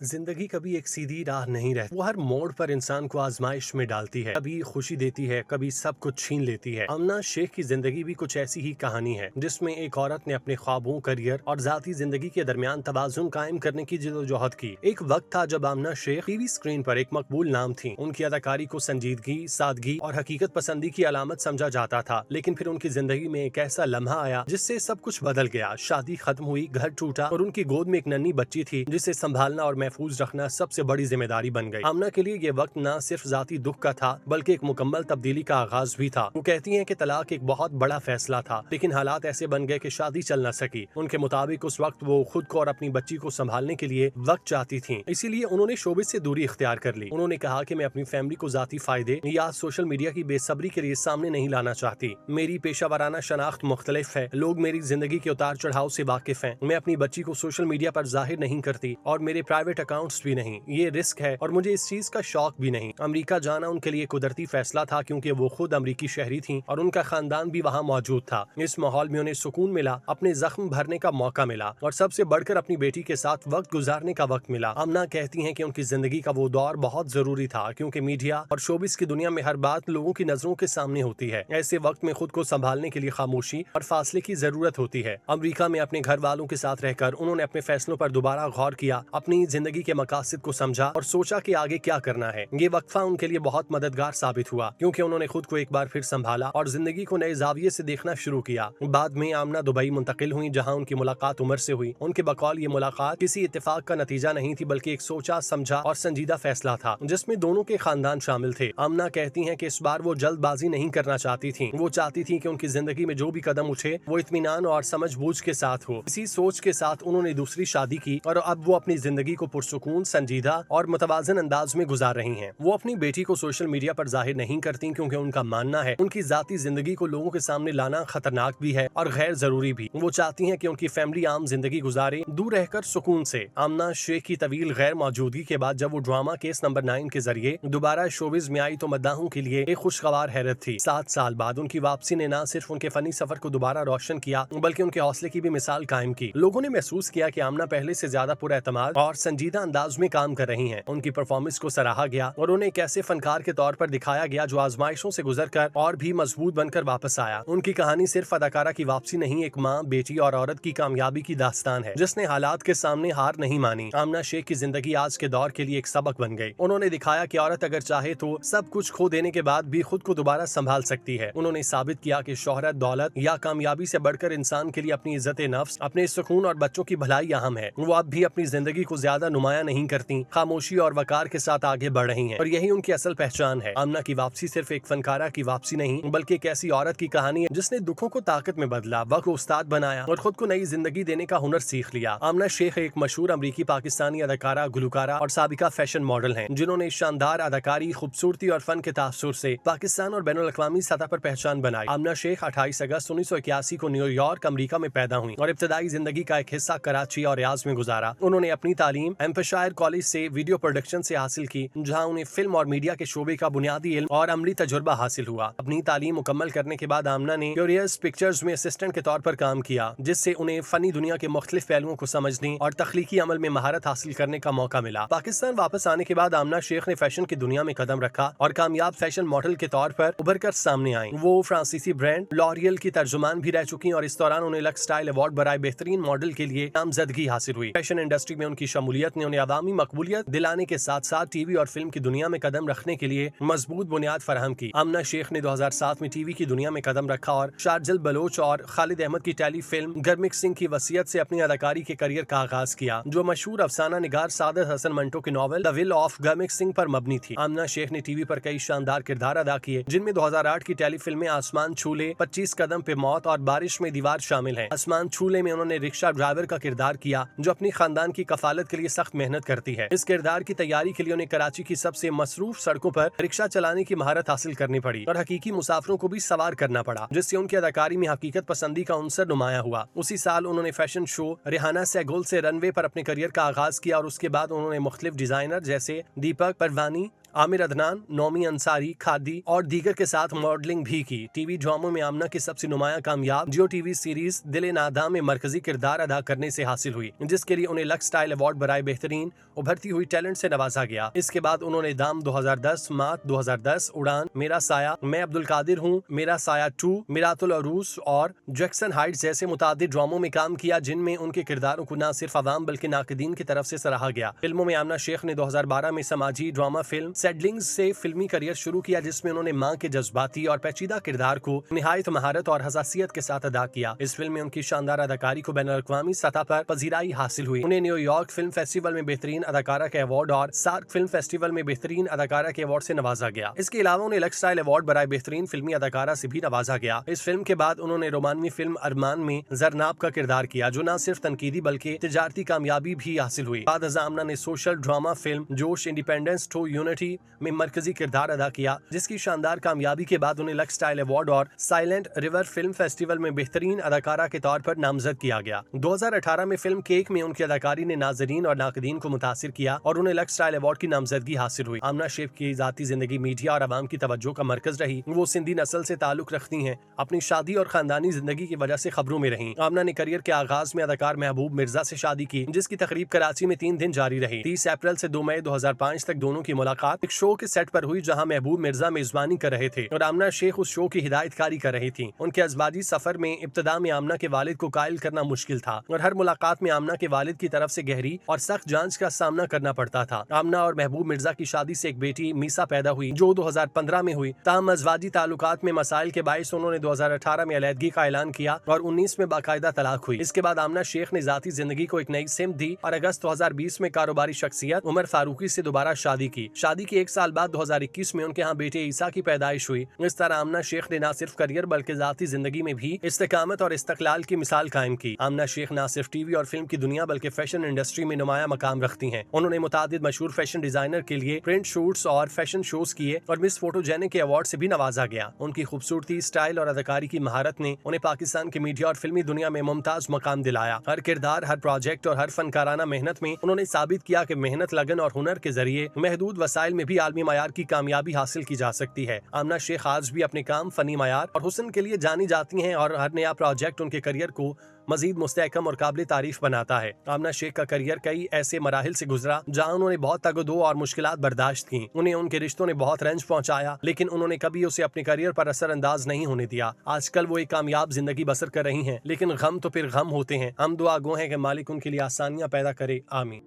जिंदगी कभी एक सीधी राह नहीं रहती। वो हर मोड़ पर इंसान को आजमाइश में डालती है, कभी खुशी देती है, कभी सब कुछ छीन लेती है। आमना शेख की जिंदगी भी कुछ ऐसी ही कहानी है, जिसमें एक औरत ने अपने ख्वाबों, करियर और जाती जिंदगी के दरमियान तवाजुन कायम करने की जदोजहद की। एक वक्त था जब आमना शेख टीवी स्क्रीन पर एक मकबूल नाम थी। उनकी अदाकारी को संजीदगी, सादगी और हकीकत पसंदी की अलामत समझा जाता था, लेकिन फिर उनकी जिंदगी में एक ऐसा लम्हा आया जिससे सब कुछ बदल गया। शादी खत्म हुई, घर टूटा और उनकी गोद में एक नन्ही बच्ची थी जिसे संभालना और महफूज रखना सबसे बड़ी जिम्मेदारी बन गई। आमना के लिए ये वक्त न सिर्फ जाती दुख का था, बल्कि एक मुकम्मल तब्दीली का आगाज भी था। वो कहती हैं कि तलाक एक बहुत बड़ा फैसला था, लेकिन हालात ऐसे बन गए कि शादी चल न सकी। उनके मुताबिक उस वक्त वो खुद को और अपनी बच्ची को संभालने के लिए वक्त चाहती थी, इसीलिए उन्होंने शोबिस से दूरी इख्तियार कर ली। उन्होंने कहा कि मैं अपनी फैमिली को जाती फायदे या सोशल मीडिया की बेसब्री के लिए सामने नहीं लाना चाहती। मेरी पेशा शनाख्त मुख्तलिफ है, लोग मेरी जिंदगी के उतार चढ़ाव से वाकिफ हैं। मैं अपनी बच्ची को सोशल मीडिया पर जाहिर नहीं करती और मेरे प्राइवेट अकाउंट्स भी नहीं। ये रिस्क है और मुझे इस चीज का शौक भी नहीं। अमेरिका जाना उनके लिए कुदरती फैसला था, क्योंकि वो खुद अमेरिकी शहरी थीं और उनका खानदान भी वहाँ मौजूद था। इस माहौल में उन्हें सुकून मिला, अपने जख्म भरने का मौका मिला और सबसे बढ़कर अपनी बेटी के साथ वक्त गुजारने का वक्त मिला। आमना कहती हैं कि उनकी जिंदगी का वो दौर बहुत जरूरी था, क्योंकि मीडिया और शोबिस की दुनिया में हर बात लोगों की नजरों के सामने होती है। ऐसे वक्त में खुद को संभालने के लिए खामोशी और फासले की जरूरत होती है। अमेरिका में अपने घर वालों के साथ रहकर उन्होंने अपने फैसलों पर दोबारा गौर किया, अपनी जिंदगी के मकासद को समझा और सोचा कि आगे क्या करना है। ये वक्फा उनके लिए बहुत मददगार साबित हुआ, क्योंकि उन्होंने खुद को एक बार फिर संभाला और जिंदगी को नए जाविये से देखना शुरू किया। बाद में आमना दुबई मुंतकिल हुई, जहां उनकी मुलाकात उमर से हुई। उनके बकौल ये मुलाकात किसी इत्तेफाक का नतीजा नहीं थी, बल्कि एक सोचा समझा और संजीदा फैसला था, जिसमें दोनों के खानदान शामिल थे। आमना कहती हैं कि इस बार वो जल्दबाजी नहीं करना चाहती थी। वो चाहती थी कि उनकी जिंदगी में जो भी कदम उठे वो इत्मीनान और समझबूझ के साथ हो। इसी सोच के साथ उन्होंने दूसरी शादी की और अब वो अपनी जिंदगी को पुरसुकून, संजीदा और मुतवाज़िन अंदाज में गुजार रही हैं। वो अपनी बेटी को सोशल मीडिया पर जाहिर नहीं करती, क्योंकि उनका मानना है उनकी जाती जिंदगी को लोगों के सामने लाना खतरनाक भी है और गैर जरूरी भी। वो चाहती हैं कि उनकी फैमिली आम जिंदगी गुजारे, दूर रहकर सुकून से। आमना शेख की तवील गैर मौजूदगी के बाद जब वो ड्रामा केस नंबर 9 के जरिए दोबारा शोबिज में आई तो मद्दाहों के लिए एक खुशगवार हैरत थी। 7 साल बाद उनकी वापसी ने न सिर्फ उनके फनी सफर को दोबारा रोशन किया, बल्कि उनके हौसले की भी मिसाल कायम की। लोगों ने महसूस किया कि आमना पहले से ज्यादा पुरएतमाद और संजीदा अंदाज में काम कर रही हैं। उनकी परफॉर्मेंस को सराहा गया और उन्हें एक ऐसे फनकार के तौर पर दिखाया गया जो आजमाइशों से गुजरकर और भी मजबूत बनकर वापस आया। उनकी कहानी सिर्फ अदाकारा की वापसी नहीं, एक माँ, बेटी और औरत की कामयाबी की दास्तान है, जिसने हालात के सामने हार नहीं मानी। आमना शेख की जिंदगी आज के दौर के लिए एक सबक बन गई। उन्होंने दिखाया कि औरत अगर चाहे तो सब कुछ खो देने के बाद भी खुद को दोबारा संभाल सकती है। उन्होंने साबित किया कि शोहरत, दौलत या कामयाबी से बढ़कर इंसान के लिए अपनी इज्जत नफ्स, अपने सुकून और बच्चों की भलाई अहम है। वो अब भी अपनी जिंदगी को ज्यादा नुमाया नहीं करती, खामोशी और वकार के साथ आगे बढ़ रही हैं और यही उनकी असल पहचान है। आमना की वापसी सिर्फ एक फनकारा की वापसी नहीं, बल्कि एक ऐसी औरत की कहानी है जिसने दुखों को ताकत में बदला, वक्त को उस्ताद बनाया और खुद को नई जिंदगी देने का हुनर सीख लिया। आमना शेख एक मशहूर अमरीकी पाकिस्तानी अदाकारा, गुलकारा और साबिका फैशन मॉडल हैं, जिन्होंने शानदार अदाकारी, खूबसूरती और फन के तासुर से पाकिस्तान और बैनुल अक़वामी सतह पर पहचान बनाई। आमना शेख 28 अगस्त 1981 को न्यूयॉर्क, अमेरिका में पैदा हुई और इब्तदाई जिंदगी का एक हिस्सा कराची और रियाज में गुजारा। उन्होंने अपनी तालीम एम्पशायर कॉलेज से वीडियो प्रोडक्शन से हासिल की, जहां उन्हें फिल्म और मीडिया के शोबे का बुनियादी इल्म और अमली तजुर्बा हासिल हुआ। अपनी तालीम मुकम्मल करने के बाद आमना ने क्यूरियस पिक्चर्स में असिस्टेंट के तौर पर काम किया, जिससे उन्हें फनी दुनिया के मुख्तलिफ पहलुओं को समझने और तख्लीकी अमल में महारत हासिल करने का मौका मिला। पाकिस्तान वापस आने के बाद आमना शेख ने फैशन की दुनिया में कदम रखा और कामयाब फैशन मॉडल के तौर पर उभर कर सामने आई। वो फ्रांसीसी ब्रांड लॉरियल की तर्जुमान भी रह चुकी और इस दौरान उन्हें लक्स स्टाइल अवार्ड बराए बेहतरीन मॉडल के लिए नामजदगी हासिल हुई। फैशन इंडस्ट्री में उनकी शमूलियत ने उन्हें अवामी मकबूलियत दिलाने के साथ साथ टीवी और फिल्म की दुनिया में कदम रखने के लिए मजबूत बुनियाद फराहम की। आमना शेख ने 2007 में टीवी की दुनिया में कदम रखा और शारजिल बलोच और खालिद अहमद की टेली फिल्म गरमिक सिंह की वसीयत से अपनी अदाकारी के करियर का आगाज किया, जो मशहूर अफसाना निगार सादत हसन मंटो के novel the will of Gurmukh Singh पर मबनी थी। आमना शेख ने टीवी पर कई शानदार किरदार अदा किए, जिनमें 2008 की टेली फिल्में आसमान छूले, 25 कदम पे मौत और बारिश में दीवार शामिल हैं। आसमान छूले में उन्होंने रिक्शा ड्राइवर का किरदार किया, जो अपनी खानदान की कफालत के लिए सख्त मेहनत करती है। इस किरदार की तैयारी के लिए उन्हें कराची की सबसे मसरूफ सड़कों पर रिक्शा चलाने की महारत हासिल करनी पड़ी और हकीकी मुसाफिरों को भी सवार करना पड़ा, जिससे उनकी अदाकारी में हकीकत पसंदी का उनसर नुमाया हुआ। उसी साल उन्होंने फैशन शो रिहाना सहगल से रनवे पर अपने करियर का आगाज किया और उसके बाद उन्होंने मुख्तलिफ डिजाइनर जैसे दीपक परवानी, आमिर अदनान, नौमी अंसारी, खादी और दीगर के साथ मॉडलिंग भी की। टीवी ड्रामों में आमना की सबसे नुमाया कामयाब जियो टीवी सीरीज दिल नादा में मरकजी किरदार अदा करने से हासिल हुई, जिसके लिए उन्हें लक्स स्टाइल अवार्ड बराए बेहतरीन उभरती हुई टैलेंट से नवाजा गया। इसके बाद उन्होंने दाम 2010, मात 2010, उड़ान, मेरा साया, मैं अब्दुल कादिर हूँ, मेरा साया 2, मिरातुल अरूस और जैक्सन हाइट्स जैसे मुतादिद ड्रामों में काम किया, जिनमें उनके किरदारों को न सिर्फ अवाम बल्कि नाकदीन की तरफ से सराहा गया। फिल्मों में आमना शेख ने 2012 में समाजी ड्रामा फिल्म सेडलिंग्स से फिल्मी करियर शुरू किया, जिसमें उन्होंने मां के जज्बाती और पेचीदा किरदार को निहायत महारत और हसासियत के साथ अदा किया। इस फिल्म में उनकी शानदार अदाकारी को बैनुल-अक़वामी सतह पर पजीराई हासिल हुई। उन्हें न्यूयॉर्क फिल्म फेस्टिवल में बेहतरीन अदाकारा के अवार्ड और सार्क फिल्म फेस्टिवल में बेहतरीन अदाकारा के अवार्ड से नवाजा गया। इसके अलावा उन्हें लक्स स्टाइल अवार्ड बराए बेहतरीन फिल्मी अदाकारा से भी नवाजा गया। इस फिल्म के बाद उन्होंने रोमानवी फिल्म अरमान में जरनाब का किरदार किया, जो न सिर्फ तनकीदी बल्कि तिजारती कामयाबी भी हासिल हुई। बाद आमना ने सोशल ड्रामा फिल्म जोश इंडिपेंडेंस टू यूनिटी में मरकजी किरदार अदा किया, जिसकी शानदार कामयाबी के बाद उन्हें लक्स स्टाइल अवार्ड और साइलेंट रिवर फिल्म फेस्टिवल में बेहतरीन अदाकारा के तौर पर नामजद किया गया। 2018 में फिल्म केक में उनकी अदाकारी ने नाजरीन और नाकदीन को मुतासिर किया और उन्हें लक्स स्टाइल अवार्ड की नामजदगी हासिल हुई। आमना शेख की जाती जिंदगी मीडिया और अवाम की तवज्जो का मरकज रही। वो सिंधी नस्ल से ताल्लुक रखती हैं। अपनी शादी और खानदानी जिंदगी की वजह से खबरों में रही। आमना ने करियर के आगाज में अदाकार महबूब मिर्जा से शादी की, जिसकी तकरीब कराची में 3 दिन जारी रही। 30 अप्रैल से 2 मई 2005 तक दोनों की मुलाकात एक शो के सेट पर हुई, जहां महबूब मिर्जा मेजबानी कर रहे थे और आमना शेख उस शो की हिदायतकारी कर रही थी। उनके अजबाजी सफर में इब्तदा में आमना के वालिद को कायल करना मुश्किल था और हर मुलाकात में आमना के वालिद की तरफ से गहरी और सख्त जांच का सामना करना पड़ता था। आमना और महबूब मिर्जा की शादी से एक बेटी मीसा पैदा हुई, जो 2015 में हुई। ताहम अजवाजी ताल्लुकात में मसाइल के बायस उन्होंने 2018 में अलहदगी का ऐलान किया और 19 में बाकायदा तलाक हुई। इसके बाद आमना शेख ने जाती जिंदगी को एक नई सिमत दी और अगस्त 2020 में कारोबारी शख्सियत उमर फारूकी से दोबारा शादी की। शादी के 1 साल बाद 2021 में उनके यहाँ बेटे ईसा की पैदाइश हुई। इस तरह आमना शेख ने न सिर्फ करियर बल्कि जाती जिंदगी में भी इस्तेकामत और इस्तकलाल की मिसाल कायम की। आमना शेख न सिर्फ टीवी और फिल्म की दुनिया बल्कि फैशन इंडस्ट्री में नुमाया मकाम रखती हैं। उन्होंने मुतादिद मशहूर फैशन डिजाइनर के लिए प्रिंट शूट्स और फैशन शोज किए और मिस फोटोजेनिक के अवार्ड से भी नवाजा गया। उनकी खूबसूरती, स्टाइल और अदाकारी की महारत ने उन्हें पाकिस्तान की मीडिया और फिल्मी दुनिया में मुमताज मकाम दिलाया। हर किरदार, हर प्रोजेक्ट और हर फनकाराना मेहनत में उन्होंने साबित किया कि मेहनत, लगन और हुनर के जरिए महदूद वसाइल में भी आलमी मयार की कामयाबी हासिल की जा सकती है। आमना शेख आज भी अपने काम, फनी मयार और हुस्न के लिए जानी जाती हैं और हर नया प्रोजेक्ट उनके करियर को मजीद मुस्तहकम और काबिल तारीफ बनाता है। आमना शेख का करियर कई ऐसे मराहिल से गुजरा जहां उन्होंने बहुत तगदो और मुश्किलात बर्दाश्त की। उन्हें उनके रिश्तों ने बहुत रंज पहुंचाया, लेकिन उन्होंने कभी उसे अपने करियर पर असरअंदाज नहीं होने दिया। आजकल वो एक कामयाब जिंदगी बसर कर रही हैं, लेकिन गम तो फिर गम होते हैं। हम दुआ गो हैं कि मालिक उनके लिए आसानियां पैदा करे। आमीन।